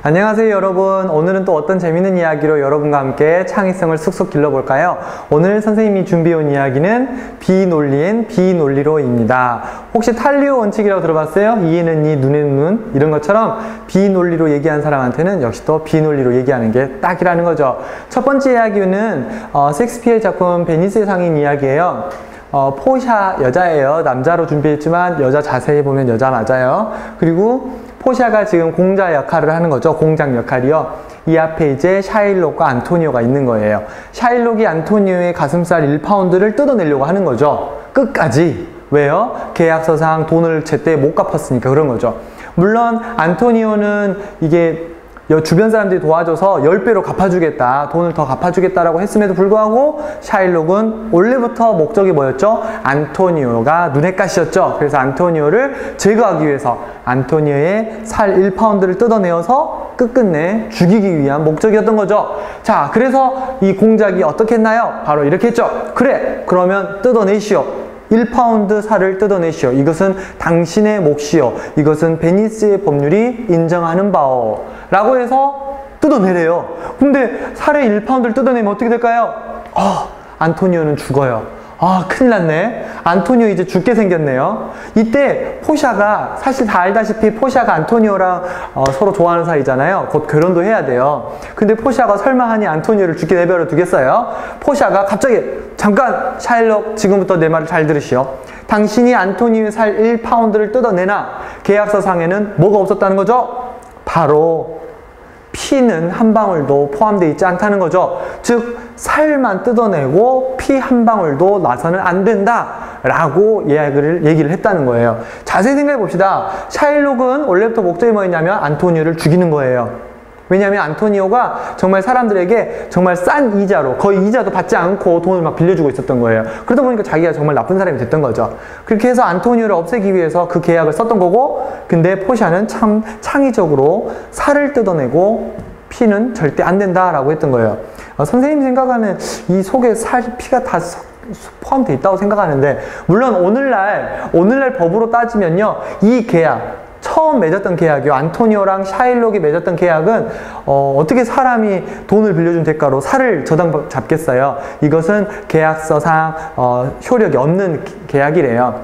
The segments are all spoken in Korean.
안녕하세요 여러분. 오늘은 또 어떤 재밌는 이야기로 여러분과 함께 창의성을 쑥쑥 길러볼까요? 오늘 선생님이 준비해온 이야기는 비논리엔 비논리로입니다. 혹시 탈리오 원칙이라고 들어봤어요? 이에는 이, 눈에는 눈 이런 것처럼 비논리로 얘기한 사람한테는 역시 또 비논리로 얘기하는 게 딱이라는 거죠. 첫 번째 이야기는 셰익스피어의 작품 베니스의 상인 이야기예요. 포샤 여자예요. 남자로 준비했지만 여자 자세히 보면 여자 맞아요. 그리고 포샤가 지금 공자 역할을 하는 거죠. 공장 역할이요. 이 앞에 이제 샤일록과 안토니오가 있는 거예요. 샤일록이 안토니오의 가슴살 1파운드를 뜯어내려고 하는 거죠. 끝까지. 왜요? 계약서상 돈을 제때 못 갚았으니까 그런 거죠. 물론 안토니오는 이게 주변 사람들이 도와줘서 10배로 갚아주겠다, 돈을 더 갚아주겠다라고 했음에도 불구하고 샤일록은 원래부터 목적이 뭐였죠? 안토니오가 눈엣 가시였죠. 그래서 안토니오를 제거하기 위해서 안토니오의 살 1파운드를 뜯어내어서 끝끝내 죽이기 위한 목적이었던 거죠. 자, 그래서 이 공작이 어떻게 했나요? 바로 이렇게 했죠. 그래, 그러면 뜯어내시오. 1파운드 살을 뜯어내시오. 이것은 당신의 몫이요. 이것은 베니스의 법률이 인정하는 바오. 라고 해서 뜯어내래요. 근데 살의 1파운드를 뜯어내면 어떻게 될까요? 안토니오는 죽어요. 큰일 났네. 안토니오 이제 죽게 생겼네요. 이때 포샤가, 사실 다 알다시피 포샤가 안토니오랑 서로 좋아하는 사이잖아요. 곧 결혼도 해야 돼요. 근데 포샤가 설마 하니 안토니오를 죽게 내버려 두겠어요? 포샤가 갑자기, 잠깐 샤일록, 지금부터 내 말을 잘 들으시오. 당신이 안토니오의 살 1파운드를 뜯어내나 계약서상에는 뭐가 없었다는 거죠? 바로 피는 한 방울도 포함되어 있지 않다는 거죠. 즉 살만 뜯어내고 피 한 방울도 나서는 안 된다 라고 얘기를 했다는 거예요. 자세히 생각해 봅시다. 샤일록은 원래부터 목적이 뭐였냐면 안토니오를 죽이는 거예요. 왜냐하면 안토니오가 정말 사람들에게 정말 싼 이자로, 거의 이자도 받지 않고 돈을 막 빌려주고 있었던 거예요. 그러다 보니까 자기가 정말 나쁜 사람이 됐던 거죠. 그렇게 해서 안토니오를 없애기 위해서 그 계약을 썼던 거고, 근데 포샤는 참 창의적으로 살을 뜯어내고 피는 절대 안 된다라고 했던 거예요. 선생님 생각하는 이 속에 피가 다 포함되어 있다고 생각하는데, 물론 오늘날 법으로 따지면요, 이 계약, 처음 맺었던 계약이요. 안토니오랑 샤일록이 맺었던 계약은 어떻게 사람이 돈을 빌려준 대가로 살을 저당 잡겠어요. 이것은 계약서상 효력이 없는 계약이래요.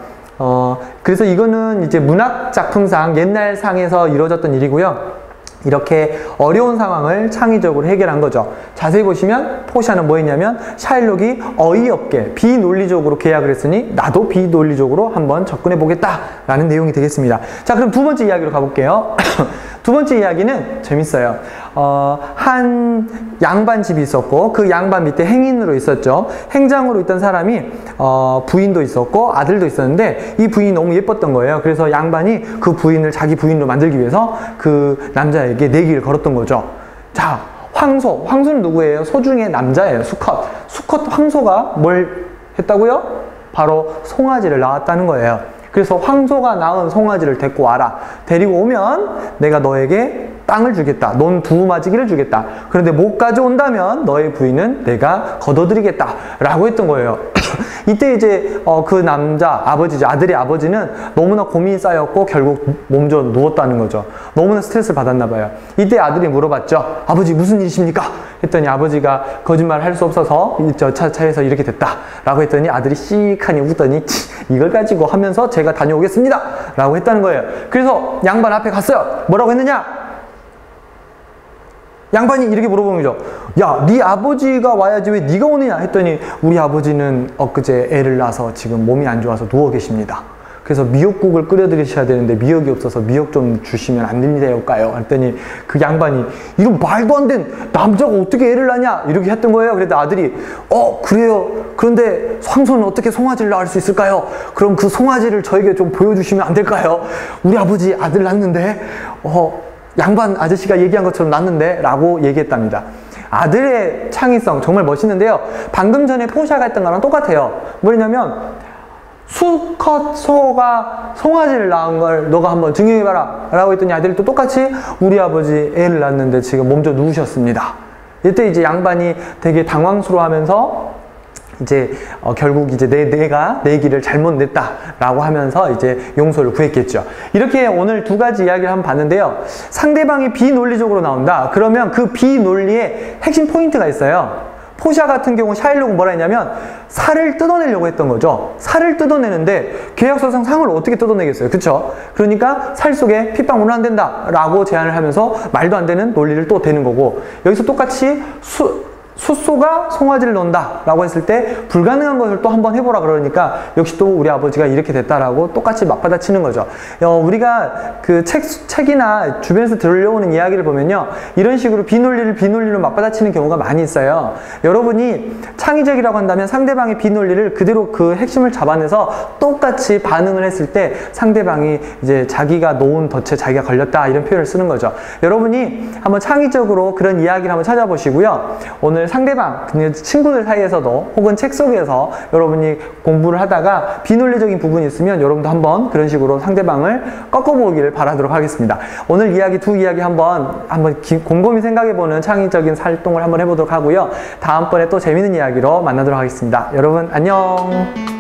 그래서 이거는 이제 문학 작품상 옛날 상에서 이루어졌던 일이고요. 이렇게 어려운 상황을 창의적으로 해결한 거죠. 자세히 보시면 포샤는 뭐 했냐면 샤일록이 어이없게 비논리적으로 계약을 했으니 나도 비논리적으로 한번 접근해 보겠다 라는 내용이 되겠습니다. 자, 그럼 두 번째 이야기로 가볼게요. 두 번째 이야기는 재밌어요. 한 양반집이 있었고 그 양반 밑에 행인으로 있었죠. 행장으로 있던 사람이 부인도 있었고 아들도 있었는데 이 부인이 너무 예뻤던 거예요. 그래서 양반이 그 부인을 자기 부인으로 만들기 위해서 그 남자에게 내기를 걸었던 거죠. 자, 황소는 누구예요? 소 중에 남자예요. 수컷 황소가 뭘 했다고요? 바로 송아지를 낳았다는 거예요. 그래서 황소가 낳은 송아지를 데리고 와라. 데리고 오면 내가 너에게 땅을 주겠다. 넌 두루마지기를 주겠다. 그런데 못 가져온다면 너의 부인은 내가 거둬들이겠다. 라고 했던 거예요. 이때 이제 그 남자, 아버지죠. 아들의 아버지는 너무나 고민이 쌓였고 결국 몸져 누웠다는 거죠. 너무나 스트레스를 받았나 봐요. 이때 아들이 물어봤죠. 아버지 무슨 일이십니까? 했더니 아버지가 거짓말 할 수 없어서 저 차에서 이렇게 됐다. 라고 했더니 아들이 씩하니 웃더니 이걸 가지고 하면서 제가 다녀오겠습니다. 라고 했다는 거예요. 그래서 양반 앞에 갔어요. 뭐라고 했느냐? 양반이 이렇게 물어보는 거죠. 야, 네 아버지가 와야지 왜 네가 오느냐? 했더니 우리 아버지는 엊그제 애를 낳아서 지금 몸이 안 좋아서 누워 계십니다. 그래서 미역국을 끓여 드리셔야 되는데 미역이 없어서 미역 좀 주시면 안 됩니다요? 했더니 그 양반이 이런 말도 안 된 남자가 어떻게 애를 낳냐? 이렇게 했던 거예요. 그래서 아들이 그래요. 그런데 황소는 어떻게 송아지를 낳을 수 있을까요? 그럼 그 송아지를 저에게 좀 보여주시면 안 될까요? 우리 아버지 아들 낳는데 양반 아저씨가 얘기한 것처럼 낳는데 라고 얘기했답니다. 아들의 창의성 정말 멋있는데요. 방금 전에 포샤가 했던 거랑 똑같아요. 뭐냐면 수컷 소가 송아지를 낳은 걸 너가 한번 증명해봐라 라고 했더니 아들이 또 똑같이 우리 아버지 애를 낳았는데 지금 몸져 누우셨습니다. 이때 이제 양반이 되게 당황스러워하면서 이제 결국 이제 내가 내 길을 잘못 냈다라고 하면서 이제 용서를 구했겠죠. 이렇게 오늘 두 가지 이야기를 한번 봤는데요. 상대방이 비논리적으로 나온다. 그러면 그 비논리에 핵심 포인트가 있어요. 포샤 같은 경우 샤일록은 뭐라 했냐면 살을 뜯어내려고 했던 거죠. 살을 뜯어내는데 계약서상 상을 어떻게 뜯어내겠어요. 그쵸? 그러니까 살 속에 핏방울은 안 된다 라고 제안을 하면서 말도 안 되는 논리를 또 대는 거고, 여기서 똑같이 숫소가 송아지를 넣는다 라고 했을 때 불가능한 것을 또 한번 해보라 그러니까 역시 또 우리 아버지가 이렇게 됐다라고 똑같이 맞받아치는 거죠. 우리가 그 책이나 주변에서 들려오는 이야기를 보면요, 이런 식으로 비논리로 맞받아치는 경우가 많이 있어요. 여러분이 창의적이라고 한다면 상대방의 비논리를 그대로 그 핵심을 잡아내서 똑같이 반응을 했을 때 상대방이 이제 자기가 놓은 덫에 자기가 걸렸다 이런 표현을 쓰는 거죠. 여러분이 한번 창의적으로 그런 이야기를 한번 찾아보시고요. 오늘 상대방, 친구들 사이에서도 혹은 책 속에서 여러분이 공부를 하다가 비논리적인 부분이 있으면 여러분도 한번 그런 식으로 상대방을 꺾어보기를 바라도록 하겠습니다. 오늘 두 이야기 한번 곰곰이 생각해보는 창의적인 활동을 한번 해보도록 하고요. 다음번에 또 재밌는 이야기로 만나도록 하겠습니다. 여러분 안녕.